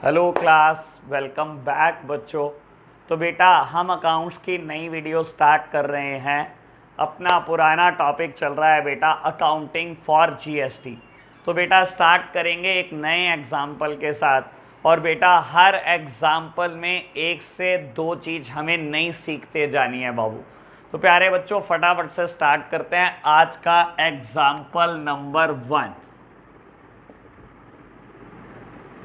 Hello class, welcome back बच्चों। तो बेटा हम अकाउंट्स की नई वीडियो स्टार्ट कर रहे हैं। अपना पुराना टॉपिक चल रहा है बेटा अकाउंटिंग फॉर जीएसटी। तो बेटा स्टार्ट करेंगे एक नए एग्जाम्पल के साथ। और बेटा हर एग्जाम्पल में एक से दो चीज़ हमें नई सीखते जानी है बाबू। तो प्यारे बच्चों फटाफट से स्टार्ट करते हैं आज का एग्जाम्पल नंबर 1।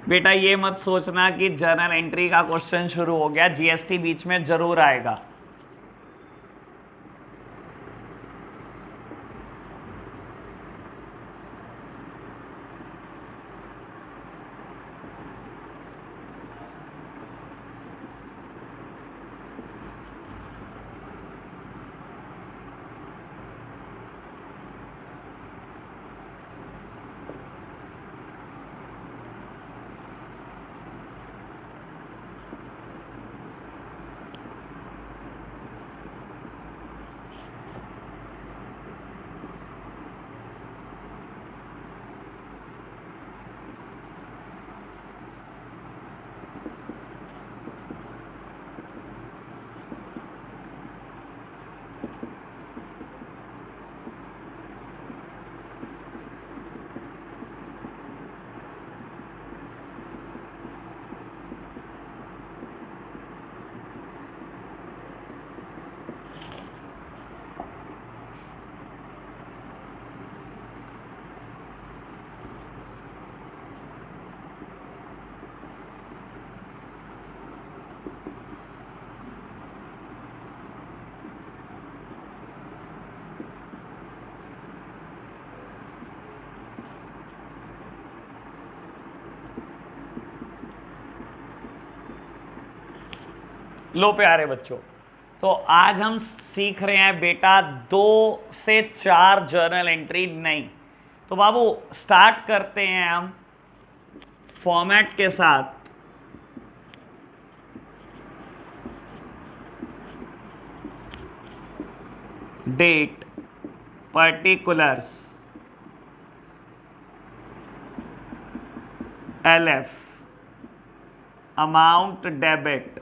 बेटा ये मत सोचना कि जर्नल एंट्री का क्वेश्चन शुरू हो गया, जीएसटी बीच में जरूर आएगा। लो प्यारे बच्चों, तो आज हम सीख रहे हैं बेटा 2 से 4 जर्नल एंट्री नहीं। तो बाबू स्टार्ट करते हैं हम फॉर्मेट के साथ। Date, particulars, LF, amount debit,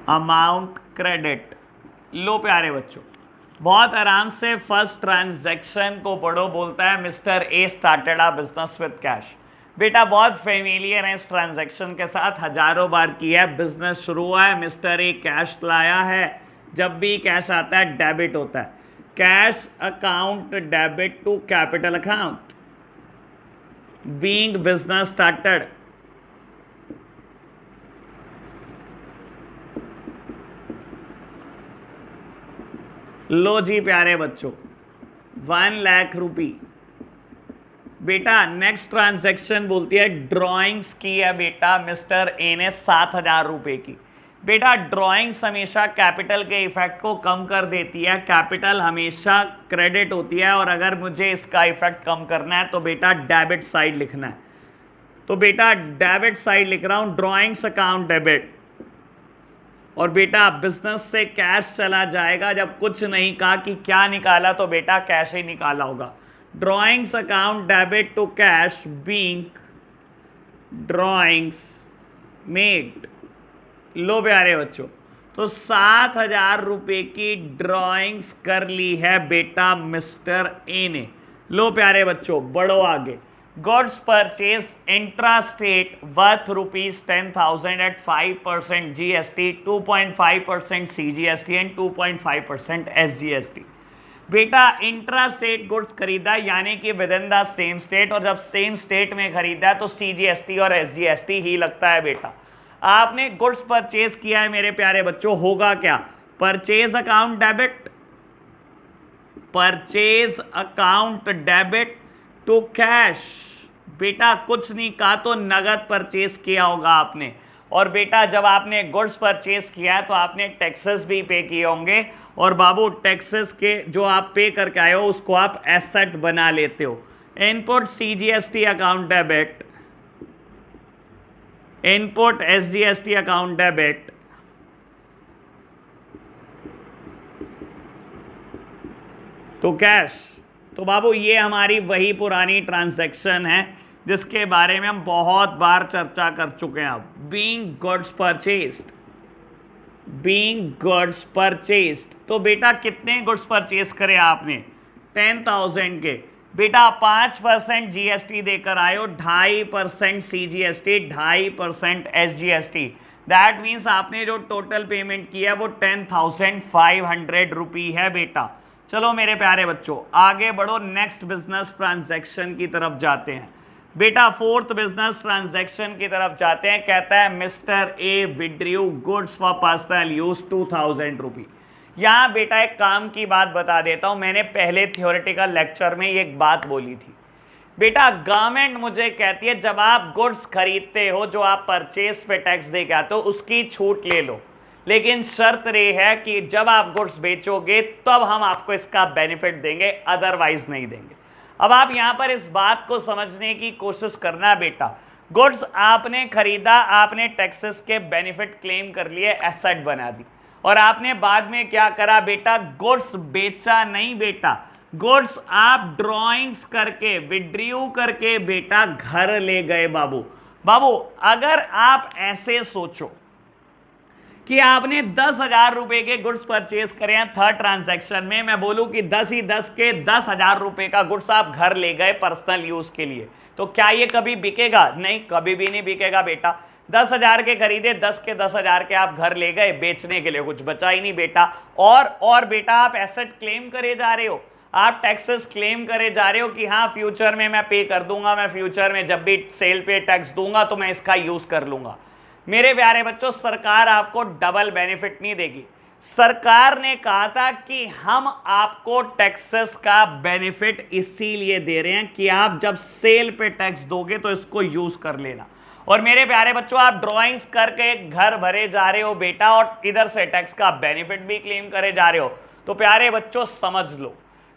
amount credit. लो प्यारे बच्चों बहुत आराम से फर्स्ट ट्रांजैक्शन को पढ़ो। बोलता है mister A started a business with cash. बेटा बहुत फेमिलियर है इस ट्रांजैक्शन के साथ, हजारों बार किया है। बिजनेस शुरू हुआ है, मिस्टर ए कैश लाया है। जब भी कैश आता है डेबिट होता है। Cash account debit to capital account being business started. लो जी प्यारे बच्चों 1 लाख रुपी। बेटा नेक्स्ट ट्रांजैक्शन बोलती है ड्राइंग्स की है बेटा मिस्टर ए ने 7,000 रुपए की। बेटा ड्राइंग्स हमेशा कैपिटल के इफेक्ट को कम कर देती है, कैपिटल हमेशा क्रेडिट होती है। और अगर मुझे इसका इफेक्ट कम करना है तो बेटा डेबिट साइड लिखना है। तो बेटा डेबिट साइड लिख रहा हूं, ड्राइंग्स अकाउंट डेबिट। और बेटा बिजनेस से कैश चला जाएगा। जब कुछ नहीं कहा कि क्या निकाला तो बेटा कैश ही निकाला होगा। Drawings account debit to cash being drawings made. लो प्यारे बच्चों तो 7,000 रुपए की ड्राइंग्स कर ली है बेटा मिस्टर ए ने। लो प्यारे बच्चों बढ़ो आगे। Goods purchase intra state worth ₹10,000 at 5% GST, 2.5% CGST and 2.5% SGST। बेटा इंट्रा स्टेट गुड्स खरीदा यानी कि within the same state, और जब सेम स्टेट में खरीदा तो CGST और SGST ही लगता है बेटा। आपने गुड्स परचेज किया है मेरे प्यारे बच्चों, होगा क्या? Purchase account debit, purchase account debit to cash. बेटा कुछ नहीं कहा तो नगद परचेज किया होगा आपने। और बेटा जब आपने गुड्स परचेज किया है तो आपने टैक्सेस भी पे किए होंगे। और बाबू टैक्सेस के जो आप पे करके आए हो उसको आप एसेट बना लेते हो। Input CGST account debit, input SGST account debit, तो कैश। तो बाबू ये हमारी वही पुरानी ट्रांजैक्शन है जिसके बारे में हम बहुत बार चर्चा कर चुके हैं। अब being goods purchased, being goods purchased, तो बेटा कितने गुड्स परचेज करे आपने? 10,000 के। बेटा 5% जीएसटी देकर आए हो, 2.5% सीजीएसटी, 2.5% एसजीएसटी। दैट मीन्स आपने जो टोटल पेमेंट किया है वो 10,500 रुपी है बेटा। चलो मेरे प्यारे बच्चों आगे बढ़ो, नेक्स्ट बिजनेस ट्रांजैक्शन की तरफ जाते हैं। बेटा फोर्थ बिजनेस ट्रांजैक्शन की तरफ जाते हैं। कहता है mister A withdrew goods for personal use 2,000 रुपी। यहाँ बेटा एक काम की बात बता देता हूँ, मैंने पहले थियोरेटिकल लेक्चर में एक बात बोली थी। बेटा गवर्नमेंट मुझे कहती है जब आप गुड्स खरीदते हो जो आप परचेज पे टैक्स दे के आते हो उसकी छूट ले लो, लेकिन शर्त ये है कि जब आप गुड्स बेचोगे तब हम आपको इसका बेनिफिट देंगे, अदरवाइज नहीं देंगे। अब आप यहां पर इस बात को समझने की कोशिश करना बेटा, गुड्स आपने खरीदा, आपने टैक्सेस के बेनिफिट क्लेम कर लिए, एसेट बना दी, और आपने बाद में क्या करा बेटा? गुड्स बेचा नहीं बेटा, गुड्स आप ड्रॉइंग्स करके विड्रू करके बेटा घर ले गए। बाबू बाबू अगर आप ऐसे सोचो कि आपने 10,000 रुपए के गुड्स परचेज करे हैं थर्ड ट्रांजैक्शन में, मैं बोलूं कि 10 ही 10 के 10,000 रुपए का गुड्स आप घर ले गए पर्सनल यूज के लिए, तो क्या ये कभी बिकेगा? नहीं, कभी भी नहीं बिकेगा बेटा। 10,000 के खरीदे, 10 के 10,000 के आप घर ले गए, बेचने के लिए कुछ बचा ही नहीं बेटा। और बेटा आप एसेट क्लेम करे जा रहे हो, आप टैक्सेस क्लेम करे जा रहे हो कि हाँ फ्यूचर में मैं पे कर दूंगा, मैं फ्यूचर में जब भी सेल पे टैक्स दूंगा तो मैं इसका यूज कर लूंगा। मेरे प्यारे बच्चों सरकार आपको डबल बेनिफिट नहीं देगी। सरकार ने कहा था कि हम आपको टैक्सेस का बेनिफिट इसीलिए दे रहे हैं कि आप जब सेल पे टैक्स दोगे तो इसको यूज कर लेना। और मेरे प्यारे बच्चों आप ड्राइंग्स करके घर भरे जा रहे हो बेटा और इधर से टैक्स का बेनिफिट भी क्लेम करे जा रहे हो, तो प्यारे बच्चों समझ लो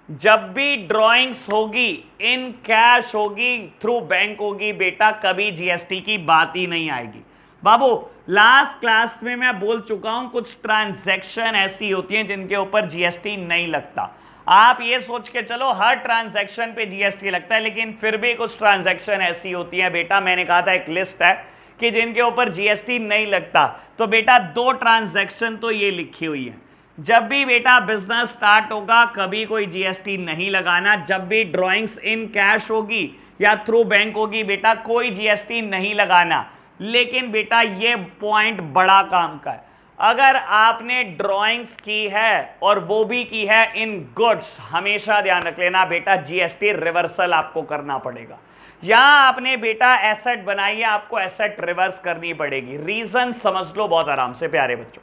जब भी ड्राइंग्स होगी इन कैश होगी, थ्रू बैंक होगी बेटा, कभी जीएसटी की बात ही नहीं आएगी। बाबू लास्ट क्लास में मैं बोल चुका हूं कुछ ट्रांजैक्शन ऐसी होती हैं जिनके ऊपर जीएसटी नहीं लगता। आप ये सोच के चलो हर ट्रांजैक्शन पे जीएसटी लगता है, लेकिन फिर भी कुछ ट्रांजैक्शन ऐसी होती हैं बेटा, मैंने कहा था एक लिस्ट है कि जिनके ऊपर जीएसटी नहीं लगता। तो बेटा 2 ट्रांजैक्शन तो ये लिखी हुई है। जब भी बेटा बिजनेस स्टार्ट होगा कभी कोई जीएसटी नहीं लगाना, जब भी ड्राइंग्स इन कैश होगी या थ्रू बैंक होगी बेटा कोई जीएसटी नहीं लगाना। लेकिन बेटा ये पॉइंट बड़ा काम का है, अगर आपने ड्राइंग्स की है और वो भी की है इन गुड्स, हमेशा ध्यान रख लेना बेटा जीएसटी रिवर्सल आपको करना पड़ेगा। यहां आपने बेटा एसेट बनाई है, आपको एसेट रिवर्स करनी पड़ेगी। रीजन समझ लो बहुत आराम से प्यारे बच्चों,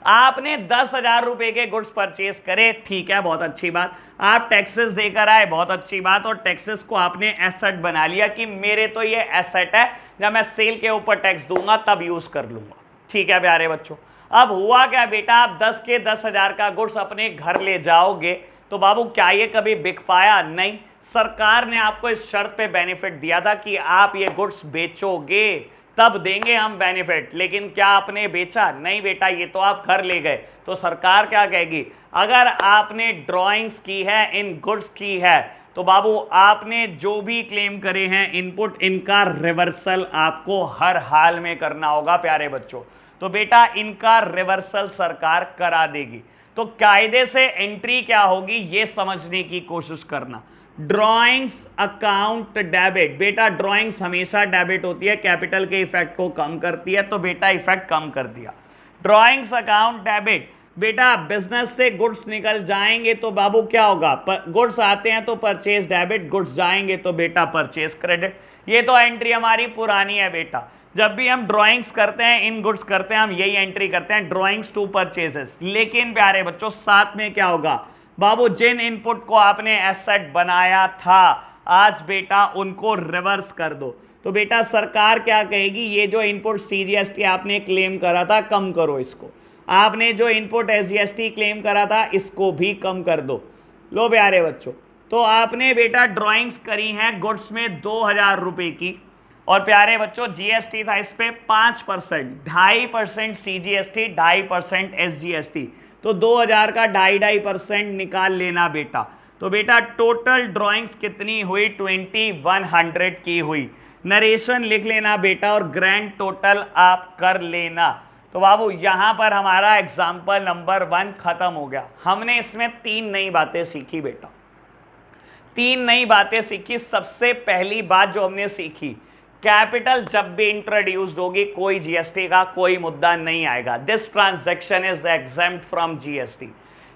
आपने 10,000 रुपए के गुड्स परचेज करे, ठीक है बहुत अच्छी बात, आप टैक्सेस देकर आए, बहुत अच्छी बात, और टैक्सेस को आपने एसेट बना लिया कि मेरे तो ये एसेट है, जब मैं सेल के ऊपर टैक्स दूंगा तब यूज कर लूंगा। ठीक है प्यारे बच्चों, अब हुआ क्या बेटा, आप 10 के 10,000 का गुड्स अपने घर ले जाओगे तो बाबू क्या ये कभी बिक पाया? नहीं। सरकार ने आपको इस शर्त पे बेनिफिट दिया था कि आप ये गुड्स बेचोगे तब देंगे हम बेनिफिट, लेकिन क्या आपने बेचा? नहीं बेटा, ये तो आप घर ले गए। तो सरकार क्या कहेगी, अगर आपने ड्राइंग्स की है, इन गुड्स की है, तो बाबू आपने जो भी क्लेम करे हैं इनपुट, इनका रिवर्सल आपको हर हाल में करना होगा प्यारे बच्चों। तो बेटा इनका रिवर्सल सरकार करा देगी। तो कायदे से एंट्री क्या होगी ये समझने की कोशिश करना। ड्राइंग्स अकाउंट डेबिट, बेटा ड्राइंग्स हमेशा डेबिट होती है, कैपिटल के इफेक्ट को कम करती है, तो बेटा इफेक्ट कम कर दिया। ड्राइंग्स अकाउंट डेबिट, बेटा बिजनेस से गुड्स निकल जाएंगे तो बाबू क्या होगा, गुड्स आते हैं तो परचेज डेबिट, गुड्स जाएंगे तो बेटा परचेज क्रेडिट। ये तो एंट्री हमारी पुरानी है बेटा, जब भी हम ड्राइंग्स करते हैं, इन गुड्स करते हैं, हम यही एंट्री करते हैं, ड्राइंग्स टू परचेजेस। लेकिन प्यारे बच्चों साथ में क्या होगा बाबू, जिन इनपुट को आपने एसेट बनाया था आज बेटा उनको रिवर्स कर दो। तो बेटा सरकार क्या कहेगी, ये जो इनपुट सीजीएसटी आपने क्लेम करा था कम करो इसको, आपने जो इनपुट एसजीएसटी क्लेम करा था इसको भी कम कर दो। लो प्यारे बच्चों, तो आपने बेटा ड्राइंग्स करी हैं गुड्स में 2,000 रुपए की, और प्यारे बच्चों जीएसटी था इस पे 5%, 2.5% सीजीएसटी, 2.5% एसजीएसटी, तो 2,000 का 2.5% निकाल लेना बेटा। तो बेटा टोटल ड्राइंग्स कितनी हुई, 2100 की हुई। नरेशन लिख लेना बेटा और ग्रैंड टोटल आप कर लेना। तो बाबू यहां पर हमारा एग्जाम्पल नंबर 1 खत्म हो गया। हमने इसमें 3 नई बातें सीखी बेटा, 3 नई बातें सीखी। सबसे पहली बात जो हमने सीखी, कैपिटल जब भी इंट्रोड्यूस्ड होगी कोई जीएसटी का कोई मुद्दा नहीं आएगा। This transaction is exempt from GST.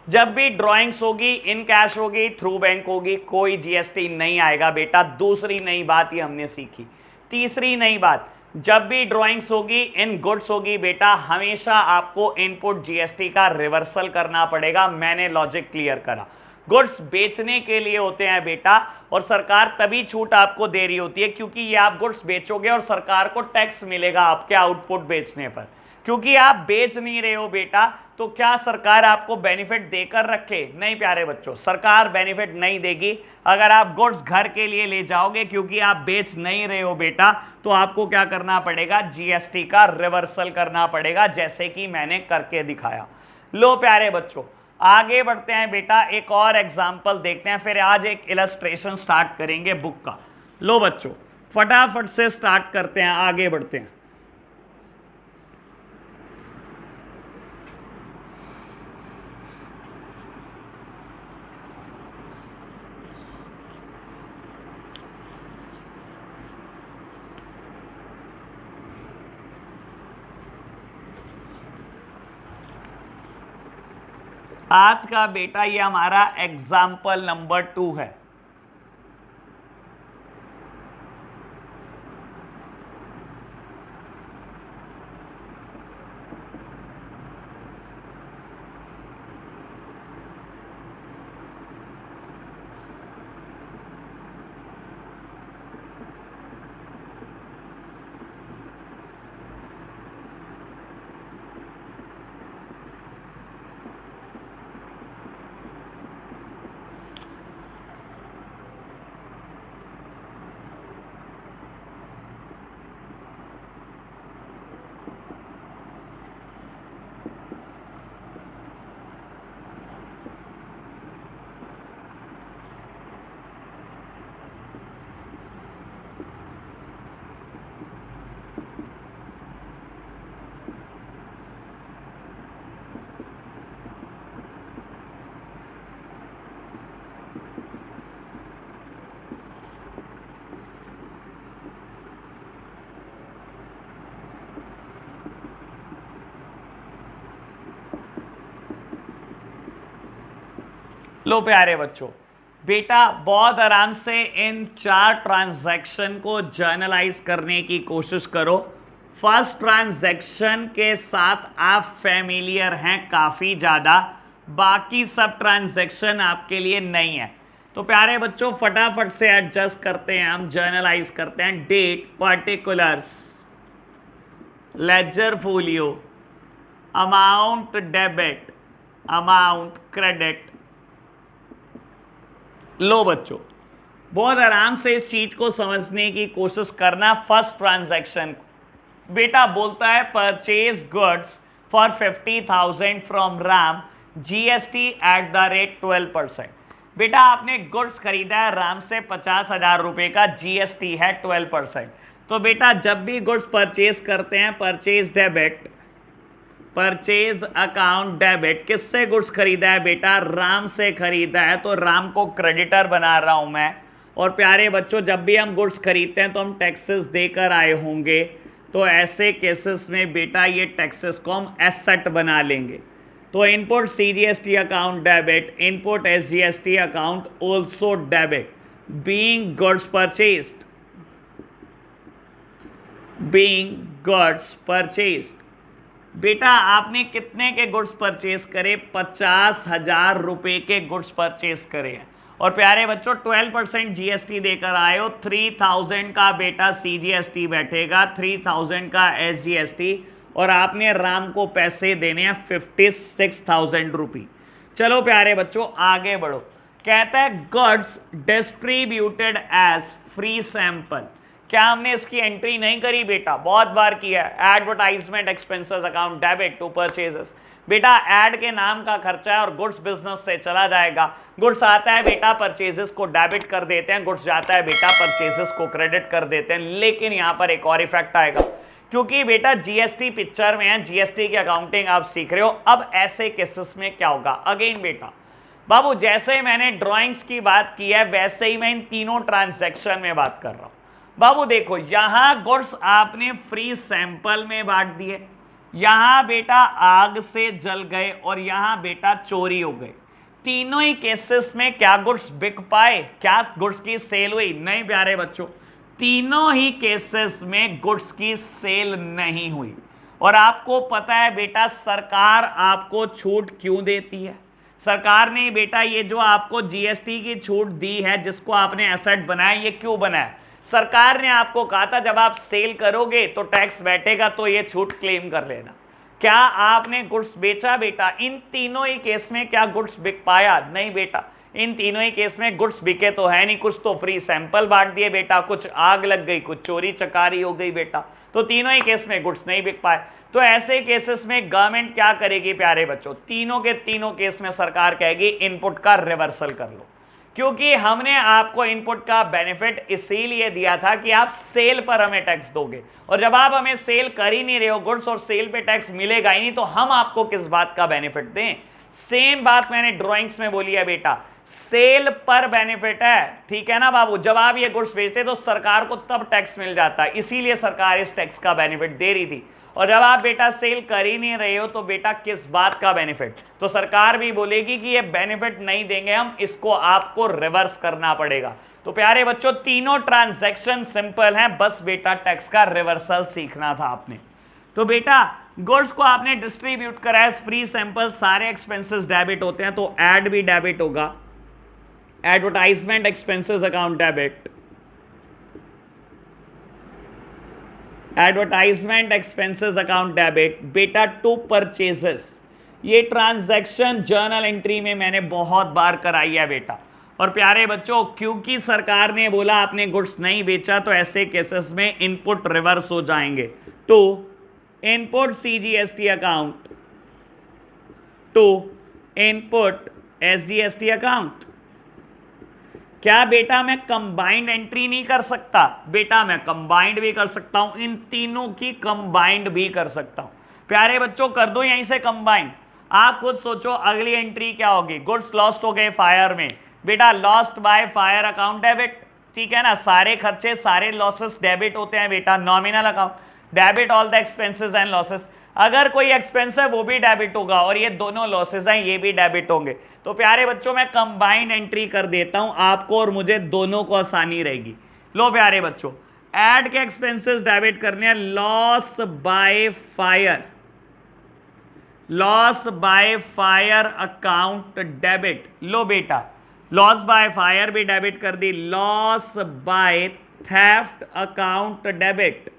जब भी ड्राइंग्स होगी, इन कैश होगी, थ्रू बैंक होगी, कोई जीएसटी नहीं आएगा बेटा। दूसरी नई बात ये हमने सीखी। तीसरी नई बात, जब भी ड्राइंग्स होगी, इन गुड्स होगी बेटा, हमेशा आपको इनपुट जीएसटी का रिवर्सल करना पड़ेगा। मैंने लॉजिक क्लियर करा। गुड्स बेचने के लिए होते हैं बेटा, और सरकार तभी छूट आपको दे रही होती है क्योंकि ये आप गुड्स बेचोगे और सरकार को टैक्स मिलेगा आपके आउटपुट बेचने पर। क्योंकि आप बेच नहीं रहे हो बेटा, तो क्या सरकार आपको बेनिफिट देकर रखे? नहीं प्यारे बच्चों, सरकार बेनिफिट नहीं देगी। अगर आप गुड्स घर के लिए ले जाओगे, क्योंकि आप बेच नहीं रहे हो बेटा, तो आपको क्या करना पड़ेगा, जीएसटी का रिवर्सल करना पड़ेगा, जैसे कि मैंने करके दिखाया। लो प्यारे बच्चों, आगे बढ़ते हैं बेटा, एक और एग्जाम्पल देखते हैं, फिर आज एक इलस्ट्रेशन स्टार्ट करेंगे बुक का। लो बच्चों फटाफट से स्टार्ट करते हैं, आगे बढ़ते हैं। आज का बेटा ये हमारा एग्जाम्पल नंबर 2 है। लो प्यारे बच्चों, बेटा बहुत आराम से इन 4 ट्रांजैक्शन को जर्नलाइज करने की कोशिश करो। फर्स्ट ट्रांजैक्शन के साथ आप फैमिलियर हैं काफ़ी ज़्यादा, बाकी सब ट्रांजैक्शन आपके लिए नहीं है। तो प्यारे बच्चों फटाफट से एडजस्ट करते हैं, हम जर्नलाइज करते हैं। Date, particulars, ledger folio, amount debit, amount credit. लो बच्चों बहुत आराम से इस चीज को समझने की कोशिश करना। फर्स्ट ट्रांजैक्शन बेटा बोलता है purchase goods for 50,000 from Ram, GST at the rate 12%। बेटा आपने गुड्स खरीदा है राम से 50,000 रुपए का, जीएसटी है 12%। तो बेटा जब भी गुड्स परचेज करते हैं, purchase debit, purchase account debit, किससे गुड्स खरीदा है बेटा, राम से खरीदा है, तो राम को क्रेडिटर बना रहा हूं मैं। और प्यारे बच्चों जब भी हम गुड्स खरीदते हैं तो हम टैक्सेस देकर आए होंगे, तो ऐसे केसेस में बेटा ये टैक्सेस को हम एसेट बना लेंगे। तो input CGST account debit, input SGST account also debit, being goods purchased, being goods purchased. बेटा आपने कितने के गुड्स परचेज करे, 50,000 रुपए के गुड्स परचेज करे हैं। और प्यारे बच्चों 12% जीएसटी देकर आए हो, 3,000 का बेटा सीजीएसटी बैठेगा, 3,000 का एसजीएसटी, और आपने राम को पैसे देने हैं 56,000 रुपये। चलो प्यारे बच्चों आगे बढ़ो। कहता है goods distributed as free sample. क्या हमने इसकी एंट्री नहीं करी बेटा, बहुत बार किया है। Advertisement expenses account debit to purchases, बेटा ऐड के नाम का खर्चा है और गुड्स बिजनेस से चला जाएगा। गुड्स आता है बेटा, परचेजेस को डेबिट कर देते हैं, गुड्स जाता है बेटा, परचेजेस को क्रेडिट कर देते हैं। लेकिन यहां पर एक और इफेक्ट आएगा, क्योंकि बेटा जीएसटी पिक्चर में है, जीएसटी की अकाउंटिंग आप सीख रहे हो। अब ऐसे केसेस में क्या होगा? अगेन बेटा बाबू, जैसे मैंने ड्राइंग्स की बात की है वैसे ही मैं इन तीनों ट्रांजैक्शन में बात कर रहा हूं। बाबू देखो, यहां गुड्स आपने फ्री सैंपल में बांट दिए, यहां बेटा आग से जल गए और यहां बेटा चोरी हो गई। तीनों ही केसेस में क्या गुड्स बिक पाए? क्या गुड्स की सेल हुई? नहीं प्यारे बच्चों, तीनों ही केसेस में गुड्स की सेल नहीं हुई। और आपको पता है बेटा सरकार आपको छूट क्यों देती है? सरकार ने बेटा ये जो आपको जीएसटी की छूट दी है, जिसको आपने एसेट बनाया, ये क्यों बनाया? सरकार ने आपको कहा था जब आप सेल करोगे तो टैक्स बैठेगा, तो ये छूट क्लेम कर लेना। क्या आपने गुड्स बेचा बेटा? इन तीनों ही केस में क्या गुड्स बिक पाया? नहीं बेटा, इन तीनों ही केस में गुड्स बिके तो है नहीं। कुछ तो फ्री सैंपल बांट दिए बेटा, कुछ आग लग गई, कुछ चोरी चकारी हो गई बेटा, तो तीनों ही केस में गुड्स नहीं बिक पाए। तो ऐसे केसेस में गवर्नमेंट क्या करेगी प्यारे बच्चों? तीनों के तीनों केस में सरकार कहेगी इनपुट का रिवर्सल कर लो, क्योंकि हमने आपको इनपुट का बेनिफिट इसीलिए दिया था कि आप सेल पर हमें टैक्स दोगे, और जब आप हमें सेल कर ही नहीं रहे हो गुड्स और सेल पे टैक्स मिलेगा ही नहीं, तो हम आपको किस बात का बेनिफिट दें? सेम बात मैंने ड्राइंग्स में बोली है बेटा, सेल पर बेनिफिट है, ठीक है ना बाबू। जब आप ये गुड्स बेचते तो सरकार को तब टैक्स मिल जाता है, इसीलिए सरकार इस टैक्स का बेनिफिट दे रही थी। और जब आप बेटा सेल कर ही नहीं रहे हो तो बेटा किस बात का बेनिफिट? तो सरकार भी बोलेगी कि ये बेनिफिट नहीं देंगे हम, इसको आपको रिवर्स करना पड़ेगा। तो प्यारे बच्चों तीनों ट्रांजैक्शन सिंपल हैं, बस बेटा टैक्स का रिवर्सल सीखना था आपने। तो बेटा गुड्स को आपने डिस्ट्रीब्यूट करा है, फ्री सैंपल, सारे एक्सपेंसेस डेबिट होते हैं, तो एड भी डेबिट होगा, advertisement expenses account debit, advertisement expenses account debit बेटा टू परचेजेस। ये ट्रांजैक्शन जर्नल एंट्री में मैंने बहुत बार कराई है बेटा। और प्यारे बच्चों क्योंकि सरकार ने बोला आपने गुड्स नहीं बेचा, तो ऐसे केसेस में इनपुट रिवर्स हो जाएंगे to input CGST account to input SGST account. क्या बेटा मैं कंबाइंड एंट्री नहीं कर सकता? बेटा मैं कंबाइंड भी कर सकता हूं, इन तीनों की कंबाइंड भी कर सकता हूं। प्यारे बच्चों कर दो यहीं से कंबाइंड। आप खुद सोचो अगली एंट्री क्या होगी? गुड्स लॉस्ट हो गए फायर में, बेटा lost by fire account debit, ठीक है ना। सारे खर्चे सारे लॉसेस डेबिट होते हैं बेटा, nominal account, debit all the expenses and losses. अगर कोई एक्सपेंस है वो भी डेबिट होगा, और ये दोनों लॉसेस हैं ये भी डेबिट होंगे। तो प्यारे बच्चों मैं कंबाइंड एंट्री कर देता हूं, आपको और मुझे दोनों को आसानी रहेगी। लो प्यारे बच्चों ऐड के एक्सपेंसेस डेबिट करने हैं, loss by fire, loss by fire account debit. लो बेटा लॉस बाय फायर भी डेबिट कर दी, loss by theft account debit,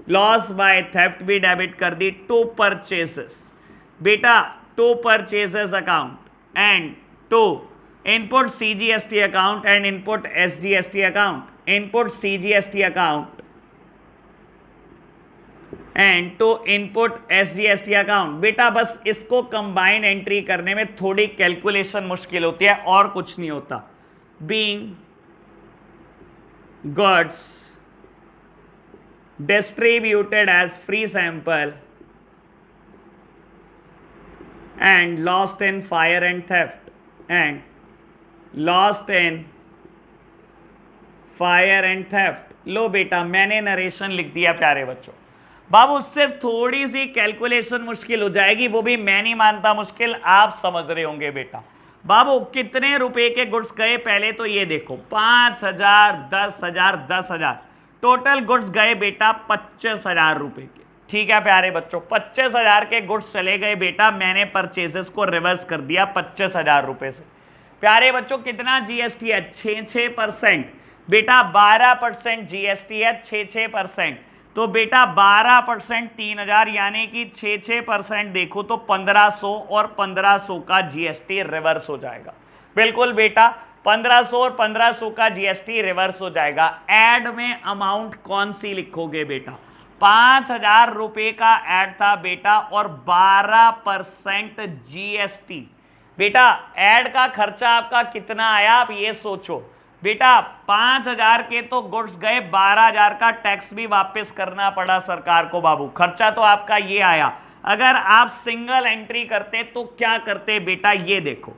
loss by theft भी डेबिट कर दी। टू परचेसेस बेटा, to purchases account and to input CGST account and input SGST account, input CGST account and to input SGST account. बेटा बस इसको combine entry करने में थोड़ी कैलकुलेशन मुश्किल होती है और कुछ नहीं होता। Being goods distributed as free sample and lost in fire and theft and lost in fire and theft। लो बेटा मैंने नरेशन लिख दिया प्यारे बच्चों। बाबू सिर्फ थोड़ी सी कैलकुलेशन मुश्किल हो जाएगी, वो भी मैं नहीं मानता मुश्किल, आप समझ रहे होंगे बेटा। बाबू कितने रुपए के गुड्स गए पहले तो ये देखो, 5,000, 10,000, 10,000, टोटल गुड्स गए बेटा 25,000 रुपए के। ठीक है प्यारे बच्चों 25,000 के गुड्स चले गए बेटा, मैंने परचेजेस को रिवर्स कर दिया 25,000 रुपए से। प्यारे बच्चों कितना जीएसटी है? 6% बेटा, 12% जीएसटी है, 6%। तो बेटा 12% 3,000 यानी कि 6% देखो तो 1,500 और 1,500 का जीएसटी रिवर्स हो जाएगा। बिल्कुल बेटा 1,500 और 1,500 का जीएसटी रिवर्स हो जाएगा। ऐड में अमाउंट कौन सी लिखोगे बेटा? 5,000 रुपए का ऐड था बेटा और 12% जीएसटी। बेटा ऐड का खर्चा आपका कितना आया आप ये सोचो बेटा। 5,000 के तो गुड्स गए, 12,000 का टैक्स भी वापस करना पड़ा सरकार को बाबू। खर्चा तो आपका ये आया। अगर आप सिंगल एंट्री करते तो क्या करते बेटा, ये देखो।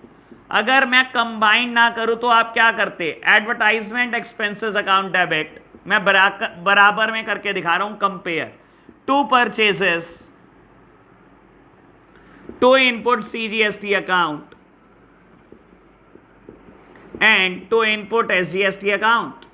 अगर मैं कंबाइन ना करूं तो आप क्या करते, एडवर्टाइजमेंट एक्सपेंसेस अकाउंट डेबिट, मैं बराबर में करके दिखा रहा हूं, compare to purchases to input CGST account and to input SGST account.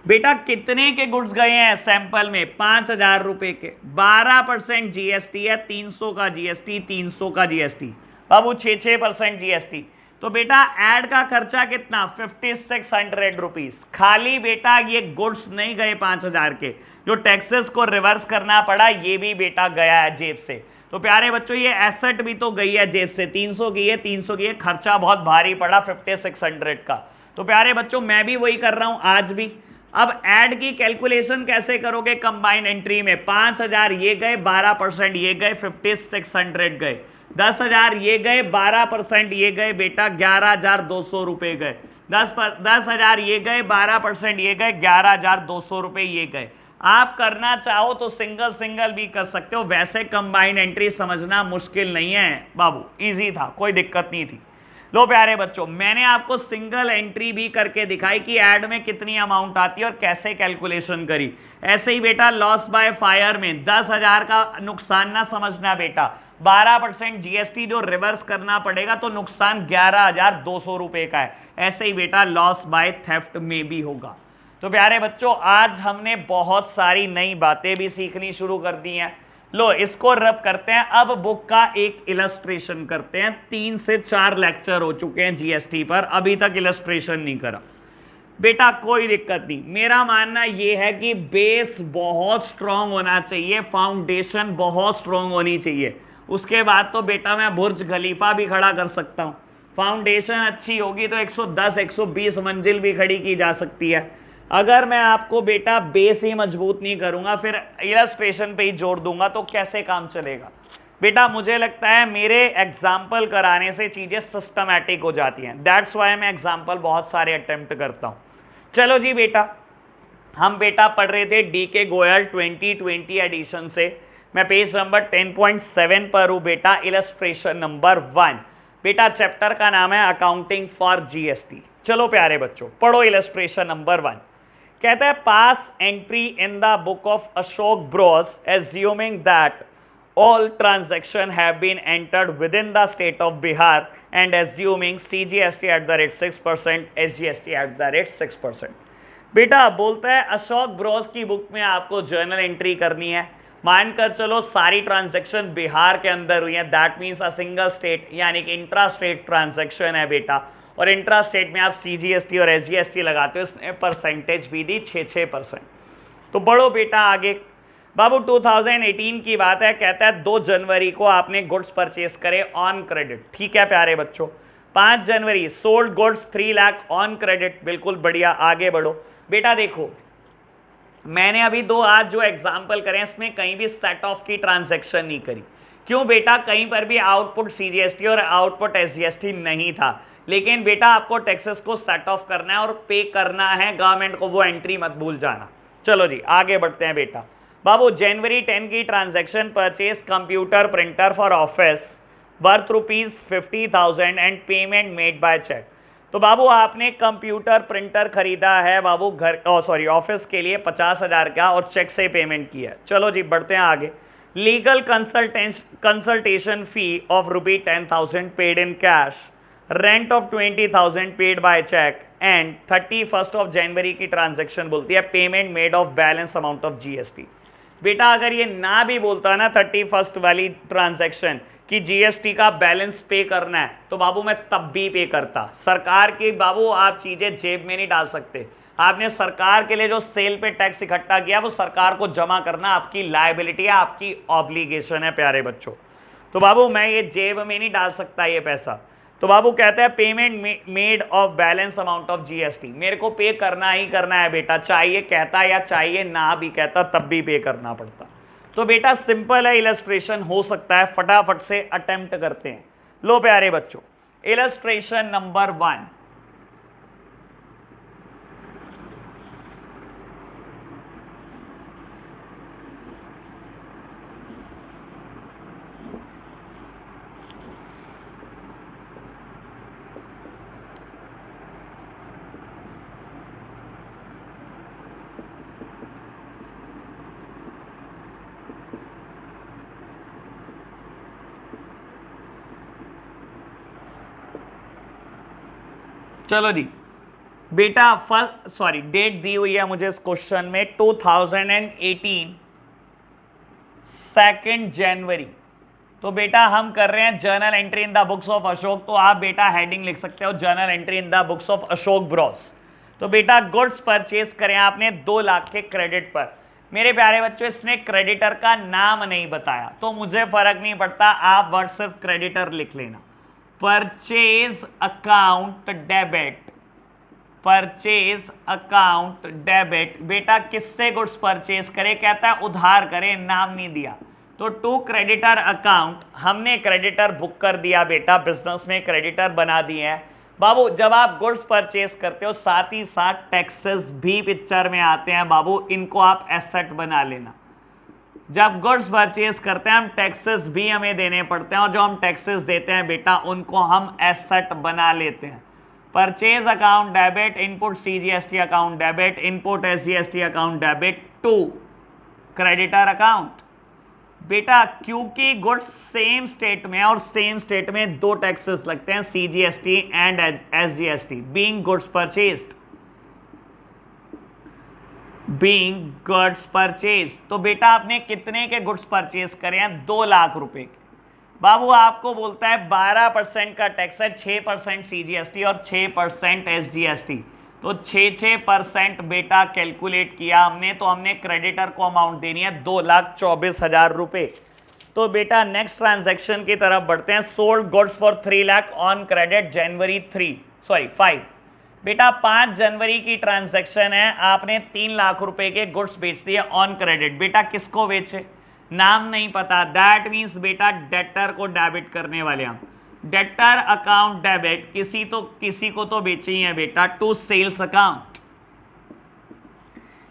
बेटा कितने के गुड्स गए हैं सैंपल में, 5,000 रुपए के, 12% जीएसटी है, 300 का जीएसटी, 300 का जीएसटी बाबू, 6% जीएसटी। तो बेटा ऐड का खर्चा कितना, 5,600 रुपीज। खाली बेटा ये गुड्स नहीं गए 5,000 के, जो टैक्सेस को रिवर्स करना पड़ा ये भी बेटा गया है जेब से। तो प्यारे बच्चों ये एसेट भी तो गई है जेब से, 300 की है, 300 की है, खर्चा बहुत भारी पड़ा 5,600 का। तो प्यारे बच्चों मैं भी वही कर रहा हूं आज भी। अब ऐड की कैलकुलेशन कैसे करोगे कंबाइन एंट्री में, 5,000 ये गए, 12% ये गए, 5,600 गए, 10,000 ये गए, 12% ये गए बेटा, 11,200 रुपए गए, 10,000 ये गए, 12% ये गए, 11,200 रुपए ये गए। आप करना चाहो तो सिंगल सिंगल भी कर सकते हो, वैसे कंबाइन एंट्री समझना मुश्किल नहीं है बाबू, इजी था, कोई दिक्कत नहीं थी। लो प्यारे बच्चों मैंने आपको सिंगल एंट्री भी करके दिखाई कि ऐड में कितनी अमाउंट आती है और कैसे कैलकुलेशन करी। ऐसे ही बेटा लॉस बाय फायर में 10,000 का नुकसान ना समझना बेटा, 12% जीएसटी जो रिवर्स करना पड़ेगा तो नुकसान 11,200 रुपए का है। ऐसे ही बेटा लॉस बाय थेफ्ट में भी होगा। तो प्यारे बच्चों आज हमने बहुत सारी नई बातें भी सीखनी शुरू कर दी हैं। लो इसको रब करते हैं, अब बुक का एक इलस्ट्रेशन करते हैं। 3 से 4 लेक्चर हो चुके हैं जीएसटी पर, अभी तक इलस्ट्रेशन नहीं करा बेटा, कोई दिक्कत नहीं। मेरा मानना यह है कि बेस बहुत स्ट्रांग होना चाहिए, फाउंडेशन बहुत स्ट्रांग होनी चाहिए, उसके बाद तो बेटा मैं बुर्ज खलीफा भी खड़ा कर सकता हूं। फाउंडेशन अच्छी होगी तो 110 120 मंजिल भी खड़ी की जा सकती है। अगर मैं आपको बेटा बेस ही मजबूत नहीं करूंगा, फिर इलस्ट्रेशन पे ही जोड़ दूंगा तो कैसे काम चलेगा बेटा। मुझे लगता है मेरे एग्जाम्पल कराने से चीजें सिस्टमैटिक हो जाती हैं, दैट्स वाई मैं एग्जाम्पल बहुत सारे अटेम्प्ट करता हूं। चलो जी बेटा, हम बेटा पढ़ रहे थे डीके गोयल 2020 एडिशन से। मैं पेज नंबर 10.7 पर हूं बेटा, इलस्ट्रेशन नंबर 1 बेटा, चैप्टर का नाम है अकाउंटिंग फॉर जीएसटी। चलो प्यारे बच्चों पढ़ो इलस्ट्रेशन नंबर 1। कहता है pass entry in the book of Ashok Bros assuming that all transaction have been entered within the state of Bihar and assuming CGST at the rate 6%, SGST at the rate 6%। बेटा बोलता है Ashok Bros की book में आपको journal entry करनी है, मानकर चलो सारी ट्रांजैक्शन बिहार के अंदर हुई है, that means a single state, यानी कि इंट्रा स्टेट ट्रांजैक्शन है बेटा, और इंट्रा स्टेट में आप सीजीएसटी और एसजीएसटी लगाते हो, इसने परसेंटेज भी दी 6%। तो बढ़ो बेटा आगे बाबू, 2018 की बात है, कहता है 2 जनवरी को आपने गुड्स परचेस करे ऑन क्रेडिट। ठीक है प्यारे बच्चों, 5 जनवरी sold goods 3 lakh on credit, बिल्कुल बढ़िया, आगे बढ़ो बेटा। देखो मैंने अभी 2 आज जो एग्जाम्पल करे इसमें कहीं भी सेट ऑफ की ट्रांजैक्शन नहीं करी। क्यों बेटा, कहीं पर भी आउटपुट सीजीएसटी और आउटपुट एसजीएसटी नहीं था, लेकिन बेटा आपको टैक्सेस को सेट ऑफ करना है और पे करना है गवर्नमेंट को, वो एंट्री मत भूल जाना। चलो जी आगे बढ़ते हैं बेटा। बाबू जनवरी 10 की transaction, purchase computer printer for office worth ₹50,000 and payment made by cheque. तो बाबू आपने कंप्यूटर प्रिंटर खरीदा है बाबू घर ऑफिस के लिए 50,000 का और चेक से पेमेंट किया है। चलो जी बढ़ते हैं आगे। Legal consultation fee of ₹10,000 paid in cash, rent of 20,000 paid by cheque and 31 of जनवरी की ट्रांजैक्शन बोलती है payment made of balance amount of GST. बेटा अगर ये ना भी बोलता ना 31 वाली ट्रांजैक्शन कि जीएसटी का बैलेंस पे करना है, तो बाबू मैं तब भी पे करता। सरकार की बाबू आप चीजें जेब में नहीं डाल सकते, आपने सरकार के लिए जो सेल पे टैक्स इकट्ठा किया वो सरकार को जमा करना आपकी लायबिलिटी है, आपकी ऑब्लिगेशन है प्यारे बच्चों। तो बाबू मैं ये जेब में नहीं डाल सकता ये पैसा। तो बाबू कहता है payment made of balance amount of GST, मेरे को पे करना ही करना है बेटा, चाहिए कहता या चाहिए ना भी कहता तब भी पे करना पड़ता। तो बेटा सिंपल है, इलस्ट्रेशन हो सकता है, फटाफट से अटेम्प्ट करते हैं। लो प्यारे बच्चों, इलस्ट्रेशन नंबर 1, चलो जी बेटा फर्स्ट सॉरी डेट दी हुई है मुझे इस क्वेश्चन में 2018 2 जनवरी। तो बेटा हम कर रहे हैं journal entry in the books of Ashok, तो आप बेटा हेडिंग लिख सकते हो journal entry in the books of Ashok Bros. तो बेटा गुड्स परचेज करें आपने 2 लाख के क्रेडिट पर। मेरे प्यारे बच्चों इसने क्रेडिटर का नाम नहीं बताया तो मुझे फर्क नहीं पड़ता, आप वर्ड सिर्फ क्रेडिटर लिख लेना। Purchase account debit, purchase account debit, बेटा किससे गुड्स परचेज करे, कहता है उधार करे, नाम नहीं दिया। तो टू क्रेडिटर अकाउंट, हमने क्रेडिटर बुक कर दिया बेटा, बिजनेस में क्रेडिटर बना दिए हैं। बाबू जब आप गुड्स परचेज करते हो साथ ही साथ टैक्सेस भी पिक्चर में आते हैं बाबू, इनको आप एसेट बना लेना। जब गुड्स परचेज करते हैं हम टैक्सेस भी हमें देने पड़ते हैं और जो हम टैक्सेस देते हैं बेटा उनको हम एसेट बना लेते हैं। Purchase account debit, input CGST account debit, input SGST account debit to creditor account. बेटा क्योंकि गुड्स सेम स्टेट में और सेम स्टेट में 2 टैक्सेस लगते हैं, CGST and SGST, being goods purchased, being goods purchase. तो बेटा आपने कितने के गुड्स परचेज करे हैं, 2 लाख रुपए के। बाबू आपको बोलता है 12% का टैक्स है, 6% सीजीएसटी और 6% एसजीएसटी, तो 6% बेटा कैलकुलेट किया हमने, तो हमने क्रेडिटर को अमाउंट देनी है 2,24,000 रुपए। तो बेटा नेक्स्ट ट्रांजैक्शन की तरफ बढ़ते हैं। Sold goods for 3 lakh on credit January 5। बेटा 5 जनवरी की ट्रांजैक्शन है, आपने 3 लाख रुपए के गुड्स बेच दिए ऑन क्रेडिट। बेटा किसको बेचे, नाम नहीं पता, दैट मीन्स बेटा डेटर को डेबिट करने वाले हम। डेटर अकाउंट डेबिट, किसी को तो बेचे ही है बेटा, टू सेल्स अकाउंट।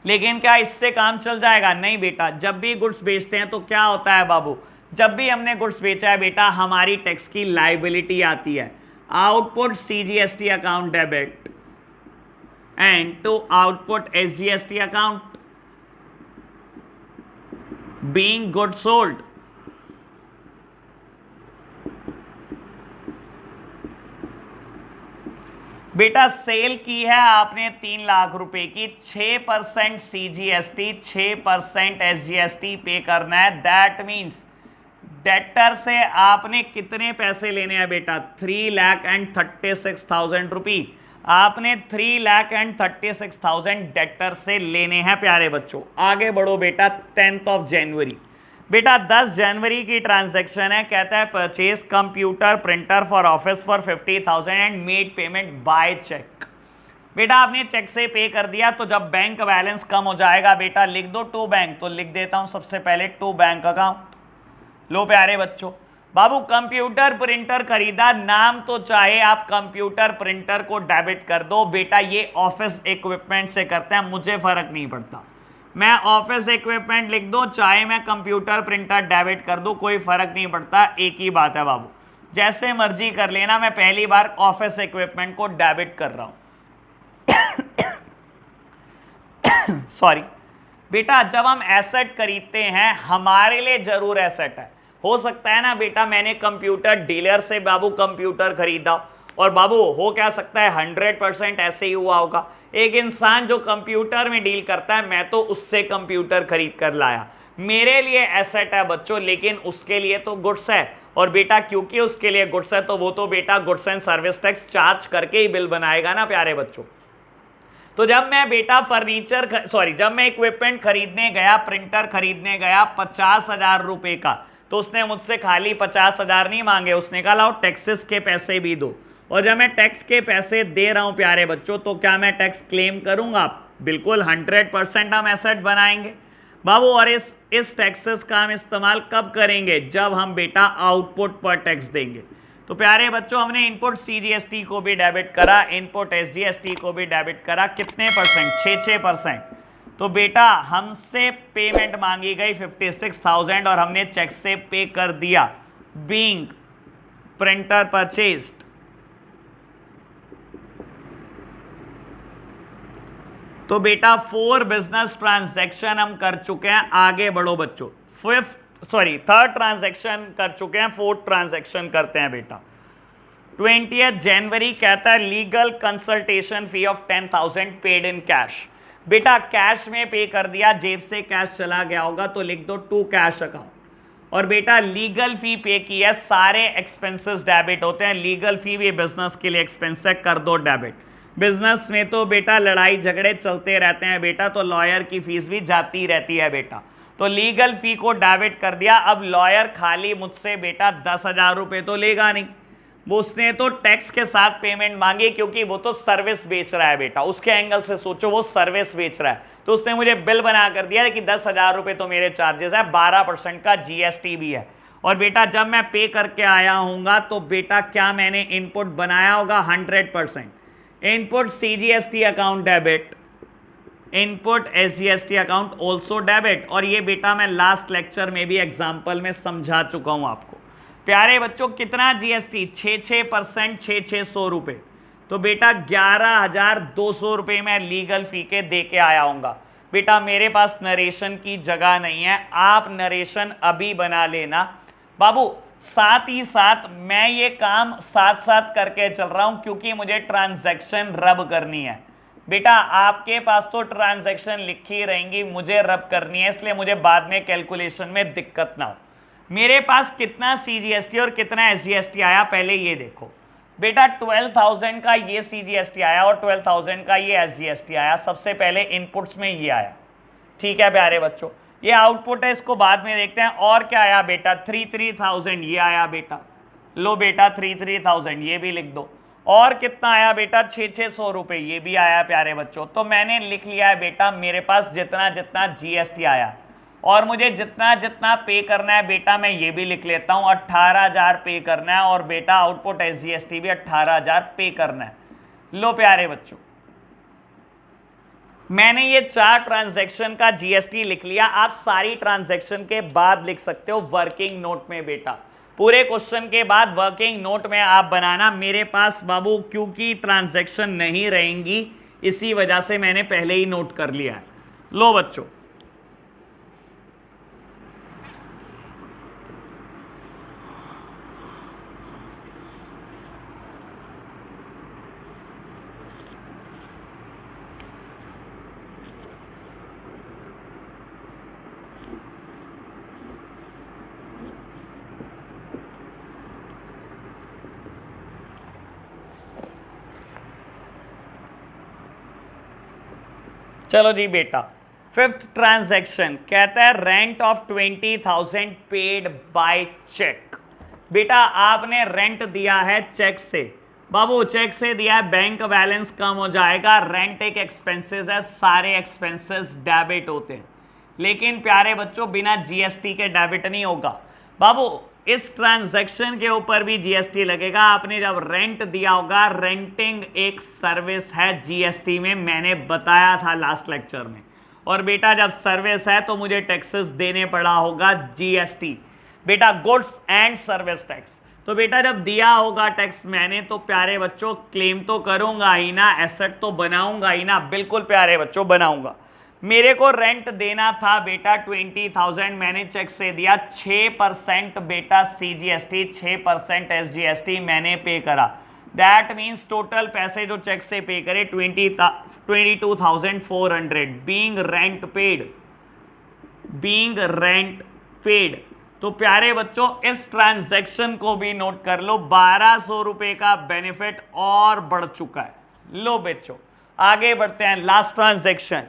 लेकिन क्या इससे काम चल जाएगा, नहीं बेटा। जब भी गुड्स बेचते हैं तो क्या होता है बाबू, जब भी हमने गुड्स बेचा है बेटा हमारी टैक्स की लाइबिलिटी आती है। Output CGST account debit and to output SGST account being goods sold। बेटा सेल की है आपने 3 लाख रुपए की, 6% सीजीएसटी 6% एसजीएसटी पे करना है। दैट मीन्स डेटर से आपने कितने पैसे लेने हैं बेटा, 3,36,000 रुपी। आपने 3,36,000 डेटर से लेने हैं प्यारे बच्चों। आगे बढ़ो बेटा 10 जनवरी। बेटा 10 जनवरी की ट्रांजैक्शन है, कहता है purchase computer printer for office for 50,000 and made payment by cheque. बेटा आपने चेक से पे कर दिया, तो जब बैंक बैलेंस कम हो जाएगा बेटा लिख दो टू बैंक। तो लिख देता हूं सबसे पहले टू बैंक अकाउंट। लो प्यारे बच्चों, बाबू कंप्यूटर प्रिंटर खरीदा, नाम तो चाहे आप कंप्यूटर प्रिंटर को डेबिट कर दो बेटा, ये ऑफिस इक्विपमेंट से करते हैं, मुझे फर्क नहीं पड़ता। मैं ऑफिस इक्विपमेंट लिख दो चाहे मैं कंप्यूटर प्रिंटर डेबिट कर दो, कोई फर्क नहीं पड़ता, एक ही बात है बाबू, जैसे मर्जी कर लेना। मैं पहली बार ऑफिस इक्विपमेंट को डेबिट कर रहा हूं। सॉरी बेटा, जब हम एसेट खरीदते हैं हमारे लिए जरूर एसेट है। हो सकता है ना बेटा मैंने कंप्यूटर डीलर से बाबू कंप्यूटर खरीदा, और बाबू हो क्या सकता है 100% ऐसे ही हुआ होगा। एक इंसान जो कंप्यूटर में डील करता है, मैं तो उससे कंप्यूटर खरीद कर लाया, मेरे लिए एसेट है बच्चों, लेकिन उसके लिए तो गुड्स है। और बेटा क्योंकि उसके लिए गुड्स है तो वो तो बेटा goods and service tax charge करके ही बिल बनाएगा ना प्यारे बच्चों। तो जब मैं बेटा जब मैं इक्विपमेंट खरीदने गया, प्रिंटर खरीदने गया 50,000 रुपए का, तो उसने मुझसे खाली 50,000 नहीं मांगे, उसने कहा लाओ टैक्सेस के पैसे भी दो। और जब मैं टैक्स के पैसे दे रहा हूं प्यारे बच्चों, तो क्या मैं टैक्स क्लेम करूंगा? बिल्कुल 100% हम एसेट बनाएंगे बाबू। और इस टैक्सेस का हम इस्तेमाल कब करेंगे? जब हम बेटा आउटपुट पर टैक्स देंगे। तो प्यारे बच्चों हमने इनपुट सीजीएसटी को भी डेबिट करा, इनपुट एसजीएसटी को भी डेबिट करा। कितने परसेंट? 6%। तो बेटा हमसे पेमेंट मांगी गई 56,000 और हमने चेक से पे कर दिया। Being printer purchased. तो बेटा 4 बिजनेस ट्रांजैक्शन हम कर चुके हैं। आगे बढ़ो बच्चों। थर्ड ट्रांजैक्शन कर चुके हैं, फोर्थ ट्रांजैक्शन करते हैं बेटा। 20 जनवरी कहता है legal consultation fee of 10,000 paid in cash. बेटा कैश में पे कर दिया, जेब से कैश चला गया होगा तो लिख दो टू कैश अकाउंट। और बेटा लीगल फी पे की है, सारे एक्सपेंसेस डेबिट होते हैं। लीगल फी भी बिजनेस के लिए एक्सपेंस है, कर दो डेबिट। बिजनेस में तो बेटा लड़ाई झगड़े चलते रहते हैं बेटा, तो लॉयर की फीस भी जाती रहती है बेटा। तो लीगल फी को डेबिट कर दिया। अब लॉयर खाली मुझसे बेटा 10,000 रुपये तो लेगा नहीं, वो उसने तो टैक्स के साथ पेमेंट मांगी, क्योंकि वो तो सर्विस बेच रहा है बेटा। उसके एंगल से सोचो, वो सर्विस बेच रहा है, तो उसने मुझे बिल बना कर दिया कि 10,000 रुपये तो मेरे चार्जेस है, 12% का जीएसटी भी है। और बेटा जब मैं पे करके आया हूँगा तो बेटा क्या मैंने इनपुट बनाया होगा? 100%। Input CGST account debit, input SGST account also debit. और ये बेटा मैं लास्ट लेक्चर में भी एग्जाम्पल में समझा चुका हूँ आपको। प्यारे बच्चों कितना जीएसटी? 6% 600 रुपये। तो बेटा 11,200 रुपये मैं लीगल फी के दे के आया हूँगा। बेटा मेरे पास नरेशन की जगह नहीं है, आप नरेशन अभी बना लेना बाबू। साथ ही साथ मैं ये काम साथ साथ करके चल रहा हूँ, क्योंकि मुझे ट्रांजैक्शन रब करनी है बेटा। आपके पास तो ट्रांजैक्शन लिखी रहेंगी, मुझे रब करनी है, इसलिए मुझे बाद में कैलकुलेशन में दिक्कत ना हो। मेरे पास कितना सीजीएसटी और कितना एसजीएसटी आया पहले ये देखो बेटा। 12,000 का ये सीजीएसटी आया और 12,000 का ये एसजीएसटी आया। सबसे पहले इनपुट्स में ये आया, ठीक है प्यारे बच्चों। ये आउटपुट है, इसको बाद में देखते हैं। और क्या आया बेटा? 33,000 ये आया बेटा। लो बेटा 33,000 ये भी लिख दो। और कितना आया बेटा? 600 रुपये ये भी आया प्यारे बच्चों। तो मैंने लिख लिया है बेटा मेरे पास जितना जितना जीएसटी आया, और मुझे जितना जितना पे करना है बेटा मैं ये भी लिख लेता हूँ। 18,000 पे करना है, और बेटा आउटपुट एसजीएसटी भी 18,000 पे करना है। लो प्यारे बच्चों मैंने ये 4 ट्रांजैक्शन का जीएसटी लिख लिया। आप सारी ट्रांजैक्शन के बाद लिख सकते हो वर्किंग नोट में बेटा। पूरे क्वेश्चन के बाद वर्किंग नोट में आप बनाना। मेरे पास बाबू क्योंकि ट्रांजैक्शन नहीं रहेंगी, इसी वजह से मैंने पहले ही नोट कर लिया है। लो बच्चों चलो जी बेटा, फिफ्थ ट्रांजैक्शन कहता है rent of 20,000 paid by cheque. बेटा आपने रेंट दिया है चेक से, बाबू चेक से दिया है, बैंक बैलेंस कम हो जाएगा। रेंट एक एक्सपेंसेस है, सारे एक्सपेंसेस डेबिट होते हैं, लेकिन प्यारे बच्चों बिना जीएसटी के डेबिट नहीं होगा। बाबू इस ट्रांजैक्शन के ऊपर भी जीएसटी लगेगा। आपने जब रेंट दिया होगा, रेंटिंग एक सर्विस है जीएसटी में, मैंने बताया था लास्ट लेक्चर में। और बेटा जब सर्विस है तो मुझे टैक्सेस देने पड़ा होगा जीएसटी, बेटा गुड्स एंड सर्विस टैक्स। तो बेटा जब दिया होगा टैक्स मैंने, तो प्यारे बच्चों क्लेम तो करूंगा ही ना, एसेट तो बनाऊंगा ही ना। बिल्कुल प्यारे बच्चों बनाऊंगा। मेरे को रेंट देना था बेटा 20,000, मैंने चेक से दिया। 6% बेटा सीजीएसटी, 6% एसजीएसटी मैंने पे करा। दैट मीन्स टोटल पैसे जो चेक से पे करे 22,400 being rent paid, being rent paid. तो प्यारे बच्चों इस ट्रांजैक्शन को भी नोट कर लो, 1,200 रुपए का बेनिफिट और बढ़ चुका है। लो बच्चों आगे बढ़ते हैं। लास्ट ट्रांजैक्शन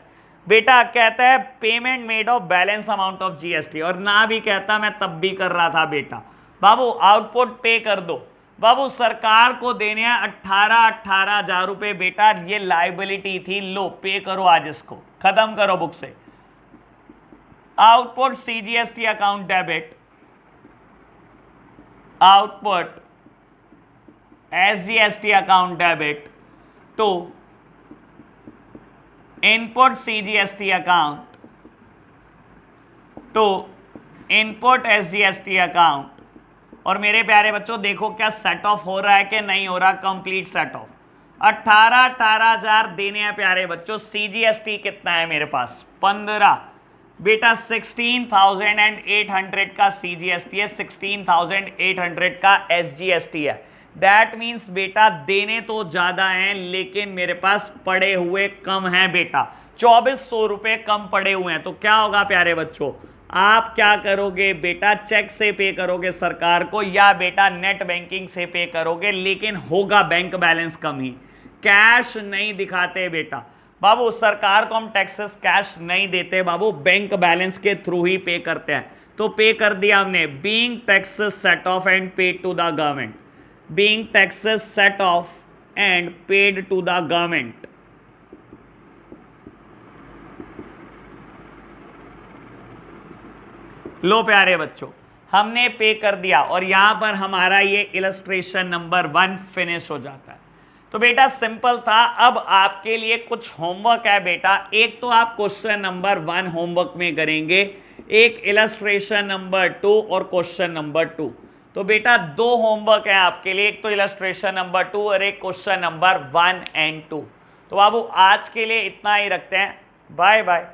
बेटा कहता है payment made of balance amount of GST, और ना भी कहता मैं तब भी कर रहा था बेटा। बाबू आउटपुट पे कर दो। बाबू सरकार को देने हैं 18,000 रुपए बेटा, ये लाइबिलिटी थी, लो पे करो आज, इसको खत्म करो बुक से। Output CGST account debit, output SGST account debit to input CGST account to input SGST account. और मेरे प्यारे बच्चों देखो क्या सेट ऑफ हो रहा है कि नहीं हो रहा, कंप्लीट सेट ऑफ। 18,000 देने हैं प्यारे बच्चों। सीजीएसटी कितना है मेरे पास 15 बेटा, 16,800 का सीजीएसटी है, 16,800 का एसजीएसटी है। दैट मीन्स बेटा देने तो ज्यादा हैं लेकिन मेरे पास पड़े हुए कम हैं बेटा, 2400 रुपए कम पड़े हुए हैं। तो क्या होगा प्यारे बच्चों, आप क्या करोगे बेटा, चेक से पे करोगे सरकार को या बेटा नेट बैंकिंग से पे करोगे, लेकिन होगा बैंक बैलेंस कम ही, कैश नहीं दिखाते बेटा। बाबू सरकार को हम टैक्सेस कैश नहीं देते बाबू, बैंक बैलेंस के थ्रू ही पे करते हैं। तो पे कर दिया हमने, being taxes set off and paid to the government, being taxes set off and paid to the government. लो प्यारे बच्चों हमने पे कर दिया और यहां पर हमारा ये इलस्ट्रेशन नंबर 1 फिनिश हो जाता है। तो बेटा सिंपल था। अब आपके लिए कुछ होमवर्क है बेटा, एक तो आप क्वेश्चन नंबर 1 होमवर्क में करेंगे, एक इलस्ट्रेशन नंबर 2 और क्वेश्चन नंबर 2। तो बेटा 2 होमवर्क है आपके लिए, एक तो इलस्ट्रेशन नंबर 2 और एक क्वेश्चन नंबर 1 एंड 2। तो बाबू आज के लिए इतना ही रखते हैं, बाय बाय।